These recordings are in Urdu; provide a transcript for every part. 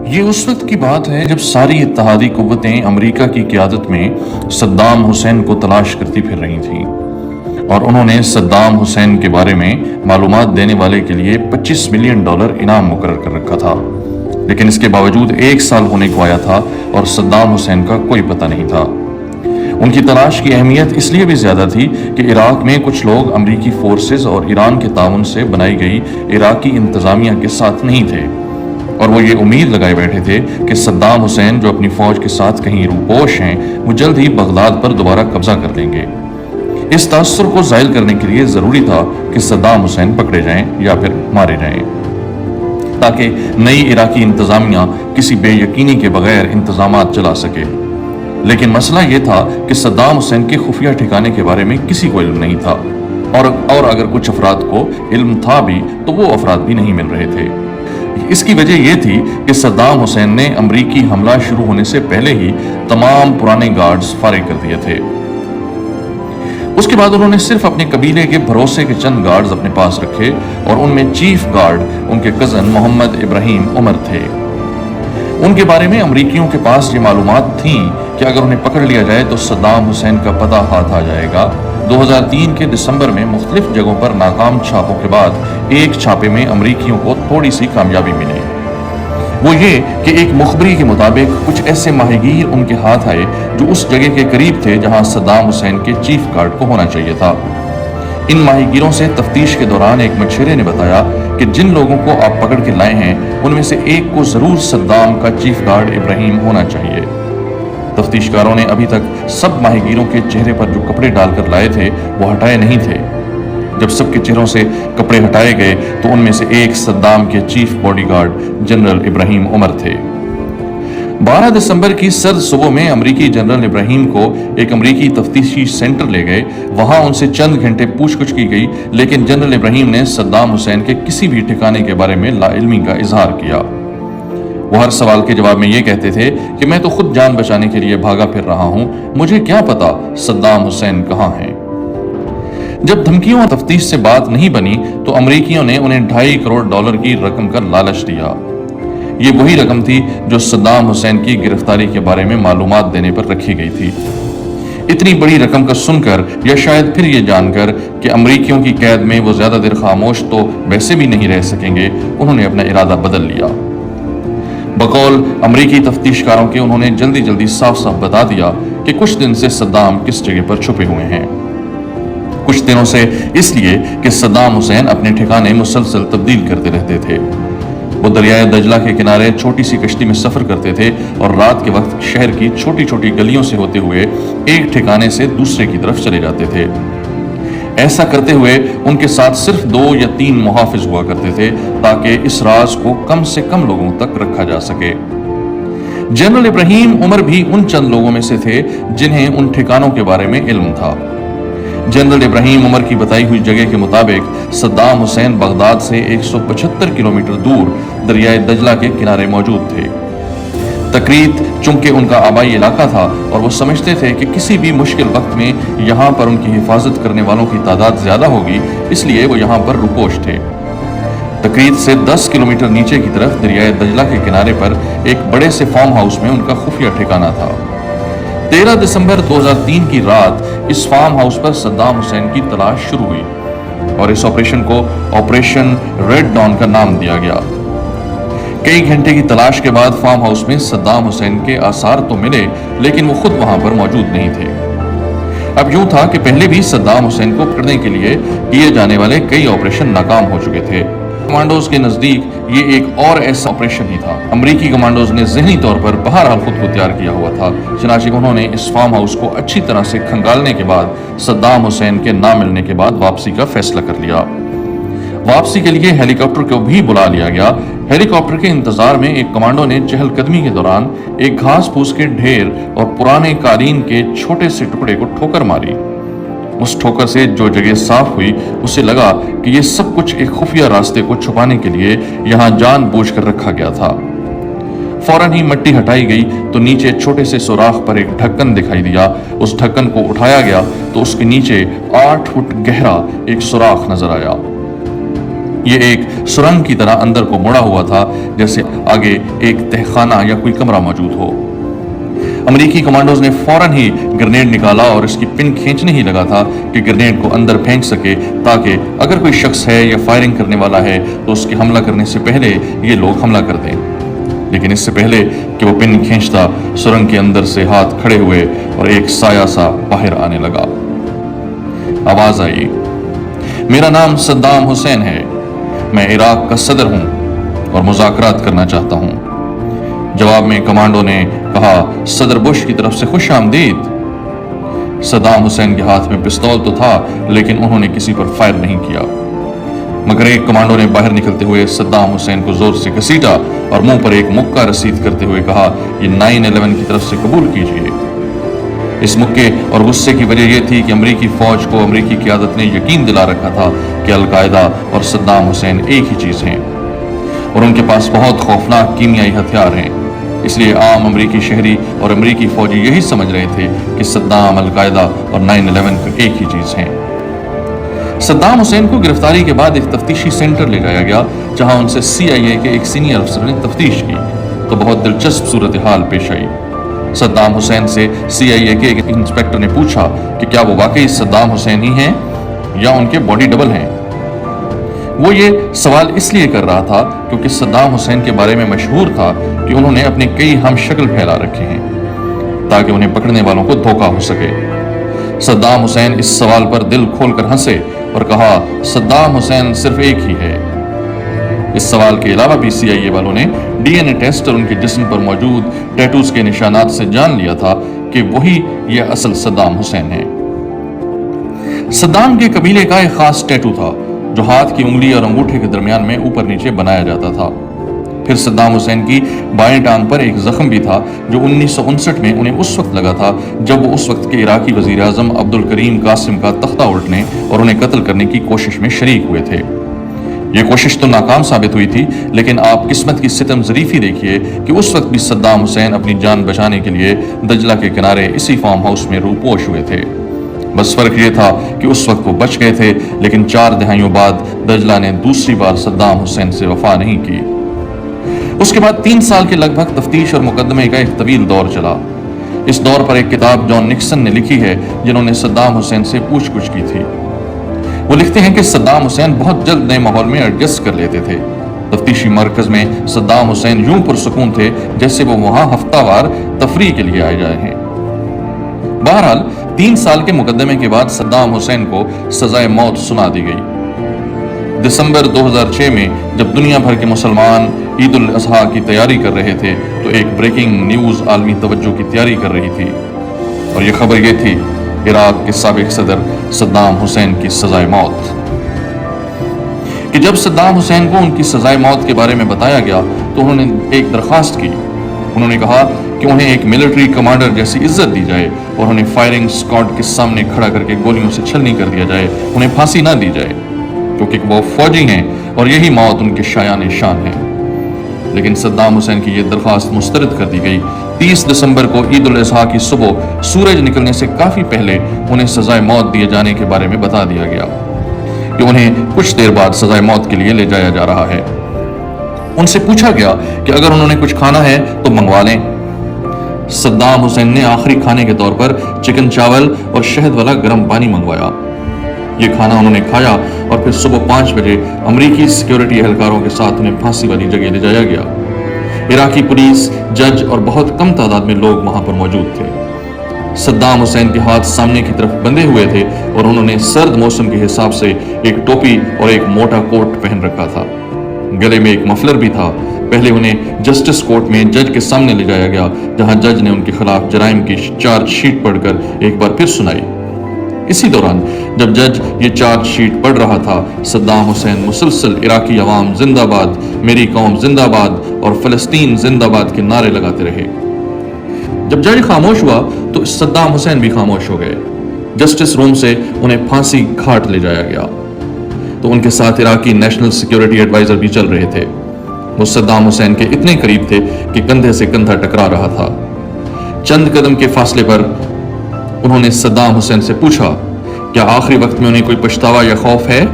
یہ اس وقت کی بات ہے جب ساری اتحادی قوتیں امریکہ کی قیادت میں صدام حسین کو تلاش کرتی پھر رہی تھیں، اور انہوں نے صدام حسین کے بارے میں معلومات دینے والے کے لیے $25 ملین انعام مقرر کر رکھا تھا۔ لیکن اس کے باوجود 1 سال ہونے کو آیا تھا اور صدام حسین کا کوئی پتہ نہیں تھا۔ ان کی تلاش کی اہمیت اس لیے بھی زیادہ تھی کہ عراق میں کچھ لوگ امریکی فورسز اور ایران کے تعاون سے بنائی گئی عراقی انتظامیہ کے ساتھ نہیں تھے، اور وہ یہ امید لگائے بیٹھے تھے کہ صدام حسین جو اپنی فوج کے ساتھ کہیں روپوش ہیں، وہ جلد ہی بغداد پر دوبارہ قبضہ کر لیں گے۔ اس تاثر کو زائل کرنے کے لیے ضروری تھا کہ صدام حسین پکڑے جائیں یا پھر مارے جائیں، تاکہ نئی عراقی انتظامیہ کسی بے یقینی کے بغیر انتظامات چلا سکے۔ لیکن مسئلہ یہ تھا کہ صدام حسین کے خفیہ ٹھکانے کے بارے میں کسی کو علم نہیں تھا، اور اگر کچھ افراد کو علم تھا بھی تو وہ افراد بھی نہیں مل رہے تھے۔ اس کی وجہ یہ تھی کہ صدام حسین نے امریکی حملہ شروع ہونے سے پہلے ہی تمام پرانے گارڈز فارغ کر دیے تھے۔ اس کے بعد انہوں نے صرف اپنے قبیلے کے بھروسے کے چند گارڈز اپنے پاس رکھے، اور ان میں چیف گارڈ ان کے کزن محمد ابراہیم عمر تھے۔ ان کے بارے میں امریکیوں کے پاس یہ معلومات تھیں کہ اگر انہیں پکڑ لیا جائے تو صدام حسین کا پتہ ہاتھ آ جائے گا۔ 2003 کے دسمبر میں مختلف جگہوں پر ناکام چھاپوں کے بعد ایک چھاپے میں امریکیوں کو تھوڑی سی کامیابی ملی۔ وہ یہ کہ ایک مخبری کے مطابق کچھ ایسے ماہی گیر ان کے ہاتھ آئے جو اس جگہ کے قریب تھے جہاں صدام حسین کے چیف گارڈ کو ہونا چاہیے تھا۔ ان ماہی گیروں سے تفتیش کے دوران ایک مچھیرے نے بتایا کہ جن لوگوں کو آپ پکڑ کے لائے ہیں ان میں سے ایک کو ضرور صدام کا چیف گارڈ ابراہیم ہونا چاہیے۔ تفتیشکاروں نے ابھی تک سب ماہی گیروں کے چہرے پر جو کپڑے ڈال کر لائے تھے وہ ہٹائے نہیں تھے۔ جب سب کے چہروں سے کپڑے ہٹائے گئے تو ان میں سے ایک صدام کے چیف باڈی گارڈ جنرل ابراہیم عمر تھے۔ 12 دسمبر کی سرد صبح میں امریکی جنرل ابراہیم کو ایک امریکی تفتیشی سینٹر لے گئے۔ وہاں ان سے چند گھنٹے پوچھ گچھ کی گئی، لیکن جنرل ابراہیم نے صدام حسین کے کسی بھی ٹھکانے کے بارے میں لا علمی کا اظہار کیا۔ وہ ہر سوال کے جواب میں یہ کہتے تھے کہ میں تو خود جان بچانے کے لیے بھاگا پھر رہا ہوں، مجھے کیا پتا صدام حسین کہاں ہیں۔ جب دھمکیوں اور تفتیش سے بات نہیں بنی تو امریکیوں نے انہیں $2.5 کروڑ کی رقم کا لالچ دیا۔ یہ وہی رقم تھی جو صدام حسین کی گرفتاری کے بارے میں معلومات دینے پر رکھی گئی تھی۔ اتنی بڑی رقم کا سن کر یا شاید پھر یہ جان کر کہ امریکیوں کی قید میں وہ زیادہ دیر خاموش تو ویسے بھی نہیں رہ سکیں گے، انہوں نے اپنا ارادہ بدل لیا۔ بقول امریکی تفتیشکاروں کے انہوں نے جلدی صاف بتا دیا کہ کچھ دن سے صدام کس جگہ پر چھپے ہوئے ہیں۔ کچھ دنوں سے اس لیے کہ صدام حسین اپنے ٹھکانے مسلسل تبدیل کرتے رہتے تھے۔ وہ دریائے دجلہ کے کنارے چھوٹی سی کشتی میں سفر کرتے تھے اور رات کے وقت شہر کی چھوٹی گلیوں سے ہوتے ہوئے ایک ٹھکانے سے دوسرے کی طرف چلے جاتے تھے۔ ایسا کرتے ہوئے ان کے ساتھ صرف 2 یا 3 محافظ ہوا کرتے تھے تاکہ اس راز کو کم سے کم لوگوں تک رکھا جا سکے۔ جنرل ابراہیم عمر بھی ان چند لوگوں میں سے تھے جنہیں ان ٹھکانوں کے بارے میں علم تھا۔ جنرل ابراہیم عمر کی بتائی ہوئی جگہ کے مطابق صدام حسین بغداد سے 175 کلومیٹر دور دریائے دجلہ کے کنارے موجود تھے۔ تکریت چونکہ ان کا آبائی علاقہ تھا اور وہ سمجھتے تھے کہ کسی بھی مشکل وقت میں یہاں پر ان کی حفاظت کرنے والوں کی تعداد زیادہ ہوگی، اس لیے وہ یہاں پر روپوش تھے۔ تکریت سے 10 کلومیٹر نیچے کی طرف دریائے دجلہ کے کنارے پر ایک بڑے سے فارم ہاؤس میں ان کا خفیہ ٹھکانہ تھا۔ 13 دسمبر 2003 کی رات اس فارم ہاؤس پر صدام حسین کی تلاش شروع ہوئی اور اس آپریشن کو آپریشن ریڈ ڈان کا نام دیا گیا۔ کئی گھنٹے کی تلاش کے بعد فارم ہاؤس میں صدام حسین کے آثار تو ملے، لیکن وہ خود وہاں پر موجود نہیں تھے۔ اب یوں تھا کہ پہلے بھی صدام حسین کو پکڑنے کے لیے کیے جانے والے کئی آپریشن ناکام ہو چکے تھے۔ کمانڈوز کے نزدیک یہ ایک اور ایسا آپریشن ہی تھا۔ امریکی کمانڈوز نے ذہنی طور پر بہرحال خود کو تیار کیا ہوا تھا، چنانچہ انہوں نے اس فارم ہاؤس کو اچھی طرح سے کھنگالنے کے بعد صدام حسین کے نہ ملنے کے بعد واپسی کا فیصلہ کر لیا۔ واپسی کے لیے ہیلی کاپٹر کو بھی بلا لیا گیا۔ ہیلی کاپٹر کے انتظار میں ایک کمانڈو نے چہل قدمی کے دوران ایک گھاس پھوس کے ڈھیر اور پرانے قالین کے چھوٹے سے ٹکڑے کو ٹھوکر ماری۔ اس ٹھوکر سے جو جگہ صاف ہوئی اسے لگا کہ یہ سب کچھ ایک خفیہ راستے کو چھپانے کے لیے یہاں جان بوجھ کر رکھا گیا تھا۔ فوراً ہی مٹی ہٹائی گئی تو نیچے چھوٹے سے سوراخ پر ایک ڈھکن دکھائی دیا۔ اس ڈھکن کو اٹھایا گیا تو اس کے نیچے 8 فٹ گہرا ایک سوراخ نظر آیا۔ یہ ایک سرنگ کی طرح اندر کو مڑا ہوا تھا، جیسے آگے ایک تہخانہ یا کوئی کمرہ موجود ہو۔ امریکی کمانڈوز نے فوراً ہی گرنیڈ نکالا اور اس کی پن کھینچنے ہی لگا تھا کہ گرنیڈ کو اندر پھینک سکے، تاکہ اگر کوئی شخص ہے یا فائرنگ کرنے والا ہے تو اس کے حملہ کرنے سے پہلے یہ لوگ حملہ کر دیں۔ لیکن اس سے پہلے کہ وہ پن کھینچتا، سرنگ کے اندر سے ہاتھ کھڑے ہوئے اور ایک سایہ سا باہر آنے لگا۔ آواز آئی، میرا نام صدام حسین ہے، میں عراق کا صدر ہوں اور مذاکرات کرنا چاہتا ہوں۔ جواب میں کمانڈو نے کہا، صدر بش کی طرف سے خوش آمدید۔ صدام حسین کے ہاتھ میں پستول تو تھا، لیکن انہوں نے کسی پر فائر نہیں کیا، مگر ایک کمانڈو نے باہر نکلتے ہوئے صدام حسین کو زور سے گھسیٹا اور منہ پر ایک مکہ رسید کرتے ہوئے کہا، یہ 9/11 کی طرف سے قبول کیجیے۔ اس مکے اور غصے کی وجہ یہ تھی کہ امریکی فوج کو امریکی قیادت نے یقین دلا رکھا تھا کہ القاعدہ اور صدام حسین ایک ہی چیز ہیں اور ان کے پاس بہت خوفناک کیمیائی ہتھیار ہیں۔ اس لیے عام امریکی شہری اور امریکی فوجی یہی سمجھ رہے تھے کہ صدام، القاعدہ اور 9/11 ایک ہی چیز ہیں۔ صدام حسین کو گرفتاری کے بعد ایک تفتیشی سینٹر لے جایا گیا، جہاں ان سے CIA کے ایک سینئر افسر نے تفتیش کی تو بہت دلچسپ صورتحال پیش آئی۔ صدام حسین سے CIA کے ایک انسپیکٹر نے پوچھا کہ کیا وہ واقعی صدام حسین ہی ہیں یا ان کے باڈی ڈبل ہیں۔ وہ یہ سوال اس لیے کر رہا تھا کیونکہ صدام حسین کے بارے میں مشہور تھا کہ انہوں نے اپنے کئی ہم شکل پھیلا رکھے ہیں تاکہ انہیں پکڑنے والوں کو دھوکہ ہو سکے۔ صدام حسین اس سوال پر دل کھول کر ہنسے اور کہا، صدام حسین صرف ایک ہی ہے۔ اس سوال کے علاوہ بھی CIA والوں نے DNA ٹیسٹ اور ان کے جسم پر موجود ٹیٹوز کے نشانات سے جان لیا تھا کہ وہی یہ اصل صدام حسین ہے۔ صدام کے قبیلے کا ایک خاص ٹیٹو تھا جو ہاتھ کی انگلی اور انگوٹھے کے درمیان میں اوپر نیچے بنایا جاتا تھا۔ پھر صدام حسین کی بائیں ٹانگ پر ایک زخم بھی تھا جو 1959 میں انہیں اس وقت لگا تھا جب وہ اس وقت کے عراقی وزیر اعظم عبدالکریم قاسم کا تختہ الٹنے اور انہیں قتل کرنے کی کوشش میں شریک ہوئے تھے۔ یہ کوشش تو ناکام ثابت ہوئی تھی، لیکن آپ قسمت کی ستم ظریفی دیکھیے کہ اس وقت بھی صدام حسین اپنی جان بچانے کے لیے دجلہ کے کنارے اسی فارم ہاؤس میں روپوش ہوئے تھے۔ بس فرق یہ تھا کہ اس وقت وہ بچ گئے تھے، لیکن 4 دہائیوں بعد دجلہ نے دوسری بار صدام حسین سے وفا نہیں کی۔ اس کے بعد 3 سال کے لگ بھگ تفتیش اور مقدمے کا ایک طویل دور چلا۔ اس دور پر ایک کتاب جان نکسن نے لکھی ہے، جنہوں نے صدام حسین سے پوچھ گچھ کی تھی۔ وہ لکھتے ہیں کہ صدام حسین بہت جلد نئے ماحول میں ایڈجسٹ کر لیتے تھے۔ تفتیشی مرکز میں صدام حسین یوں پرسکون تھے جیسے وہ وہاں ہفتہ وار تفریح کے لیے آئے جائے ہیں۔ بہرحال 3 سال کے مقدمے کے بعد صدام حسین کو سزائے موت سنا دی گئی۔ دسمبر 2006 میں جب دنیا بھر کے مسلمان عید الاضحیٰ کی تیاری کر رہے تھے تو ایک بریکنگ نیوز عالمی توجہ کی تیاری کر رہی تھی، اور یہ خبر یہ تھی، عراق کے سابق صدر صدام حسین کی سزائے موت۔ کہ جب صدام حسین کو ان کی سزائے موت کے بارے میں بتایا گیا تو انہوں نے ایک درخواست کی۔ انہوں نے کہا کہ انہیں ایک ملٹری کمانڈر جیسی عزت دی جائے اور انہیں فائرنگ اسکواڈ کے سامنے کھڑا کر کے گولیوں سے چھلنی کر دیا جائے، انہیں پھانسی نہ دی جائے، کیونکہ وہ فوجی ہیں اور یہی موت ان کے شایان شان ہے۔ لیکن صدام حسین کی یہ درخواست مسترد کر دی گئی۔ 30 دسمبر کو عید الاضحیٰ کی صبح سورج نکلنے سے کافی پہلے انہیں سزائے موت دیے جانے کے بارے میں بتا دیا گیا کہ انہیں کچھ دیر بعد سزائے موت کے لیے لے جایا جا رہا ہے۔ ان سے پوچھا گیا کہ اگر انہوں نے کچھ کھانا ہے تو منگوا لیں۔ صدام حسین نے آخری کھانے کے طور پر چکن چاول اور شہد والا گرم پانی منگوایا۔ یہ کھانا انہوں نے کھایا اور پھر صبح 5 بجے امریکی سیکیورٹی اہلکاروں کے ساتھ انہیں پھانسی والی جگہ لے جایا گیا۔ عراقی پولیس، جج اور بہت کم تعداد میں لوگ وہاں پر موجود تھے۔ صدام حسین کے ہاتھ سامنے کی طرف بندھے ہوئے تھے اور انہوں نے سرد موسم کے حساب سے ایک ٹوپی اور ایک موٹا کوٹ پہن رکھا تھا۔ گلے میں ایک مفلر بھی تھا۔ پہلے انہیں جسٹس کورٹ میں جج کے سامنے لے جایا گیا، جہاں جج نے ان کے خلاف جرائم کی چارج شیٹ پڑھ کر ایک بار پھر سنائی۔ اسی دوران جب جج یہ چارج شیٹ پڑھ رہا تھا، صدام حسین مسلسل عراقی عوام زندہ باد، میری قوم زندہ باد اور فلسطین زندہ باد کے نعرے لگاتے رہے۔ جب جج خاموش ہوا تو صدام حسین بھی خاموش ہو گئے۔ جسٹس روم سے انہیں پھانسی گھاٹ لے جایا گیا تو ان کے ساتھ عراقی نیشنل سیکیورٹی ایڈوائزر بھی چل رہے تھے۔ وہ صدام حسین کے اتنے قریب تھے کہ کندھے سے کندھا ٹکرا رہا تھا۔ چند قدم کے فاصلے پر انہوں نے صدام حسین سے پوچھا، کیا آخری وقت میں انہیں کوئی پچھتاوا یا خوف ہے؟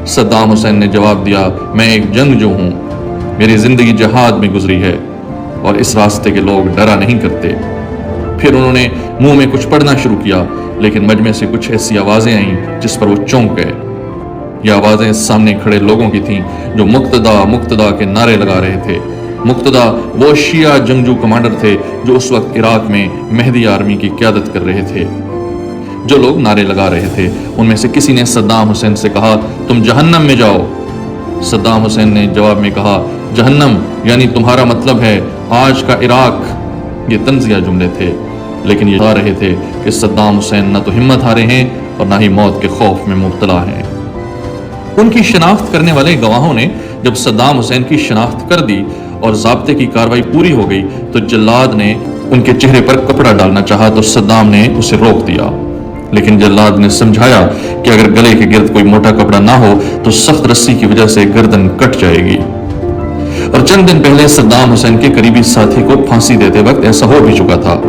صدام حسین نے جواب دیا، میں ایک جنگجو ہوں، میری زندگی جہاد میں گزری ہے اور اس راستے کے لوگ ڈرا نہیں کرتے۔ پھر انہوں نے منہ میں کچھ پڑھنا شروع کیا، لیکن مجمع سے کچھ ایسی آوازیں آئیں جس پر وہ چونک گئے۔ یہ آوازیں سامنے کھڑے لوگوں کی تھیں جو مقتدا مقتدا کے نعرے لگا رہے تھے۔ مقتدا وہ شیعہ جنگجو کمانڈر تھے جو اس وقت عراق میں مہدی آرمی کی قیادت کر رہے تھے۔ جو لوگ نعرے لگا رہے تھے ان میں سے کسی نے صدام حسین سے کہا، تم جہنم میں جاؤ۔ صدام حسین نے جواب میں کہا، جہنم یعنی تمہارا مطلب ہے آج کا عراق۔ یہ طنزیہ جملے تھے، لیکن یہ بتا رہے تھے کہ صدام حسین نہ تو ہمت ہارے ہیں اور نہ ہی موت کے خوف میں مبتلا ہیں۔ ان کی شناخت کرنے والے گواہوں نے جب صدام حسین کی شناخت کر دی اور ضابطے کی کارروائی پوری ہو گئی تو جلاد نے ان کے چہرے پر کپڑا ڈالنا چاہا تو صدام نے اسے روک دیا، لیکن جلاد نے سمجھایا کہ اگر گلے کے گرد کوئی موٹا کپڑا نہ ہو تو سخت رسی کی وجہ سے گردن کٹ جائے گی۔ اور چند دن پہلے صدام حسین کے قریبی ساتھی کو پھانسی دیتے وقت ایسا ہو بھی چکا تھا،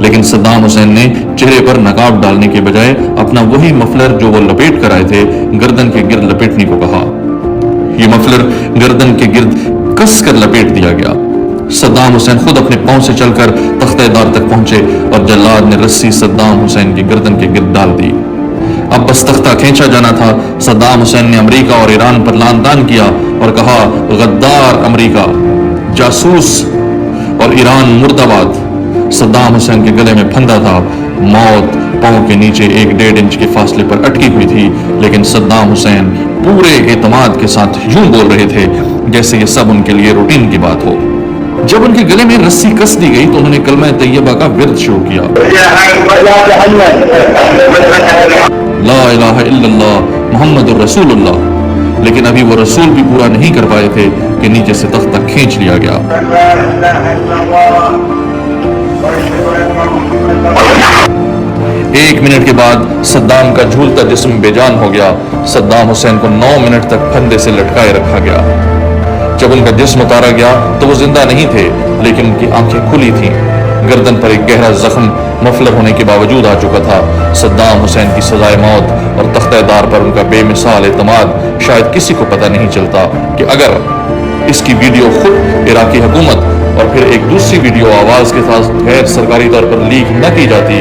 لیکن صدام حسین نے چہرے پر نقاب ڈالنے کے بجائے اپنا وہی مفلر جو وہ لپیٹ کر آئے تھے گردن کے گرد لپیٹنے کو کہا۔ یہ مفلر گردن کے گرد کس کر لپیٹ دیا گیا۔ صدام حسین خود اپنے پاؤں سے چل کر تختہ دار تک پہنچے اور جلاد نے رسی صدام حسین کی گردن کے گرد ڈال دی۔ اب بس تختہ کھینچا جانا تھا۔ صدام حسین نے امریکہ اور ایران پر لعن طعن کیا اور کہا، غدار امریکہ، جاسوس اور ایران مرد آباد۔ صدام حسین کے گلے میں پھندا تھا، موت پاؤں کے نیچے 1.5 انچ کے فاصلے پر اٹکی ہوئی تھی، لیکن صدام حسین پورے اعتماد کے ساتھ یوں بول رہے تھے جیسے یہ سب ان کے لیے روٹین کی بات ہو۔ جب ان کے گلے میں رسی کس دی گئی تو انہوں نے کلمہ طیبہ کا ورد شروع کیا، لا الہ الا اللہ محمد الرسول اللہ، لیکن ابھی وہ رسول بھی پورا نہیں کر پائے تھے کہ نیچے سے تختہ کھینچ لیا گیا۔ 1 منٹ کے بعد صدام کا جھولتا جسم بے جان ہو گیا۔ صدام حسین کو 9 منٹ تک پھندے سے لٹکائے رکھا گیا۔ جب ان کا جسم اتارا گیا تو وہ زندہ نہیں تھے، لیکن ان کی آنکھیں کھلی تھیں۔ گردن پر ایک گہرا زخم مفلر ہونے کے باوجود آ چکا تھا۔ صدام حسین کی سزائے موت اور تختہ دار پر ان کا بے مثال اعتماد شاید کسی کو پتہ نہیں چلتا کہ اگر اس کی ویڈیو خود عراقی حکومت اور پھر ایک دوسری ویڈیو آواز کے ساتھ غیر سرکاری طور پر لیک نہ کی جاتی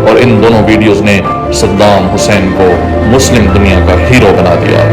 اور ان دونوں ویڈیوز نے صدام حسین کو مسلم دنیا کا ہیرو بنا دیا۔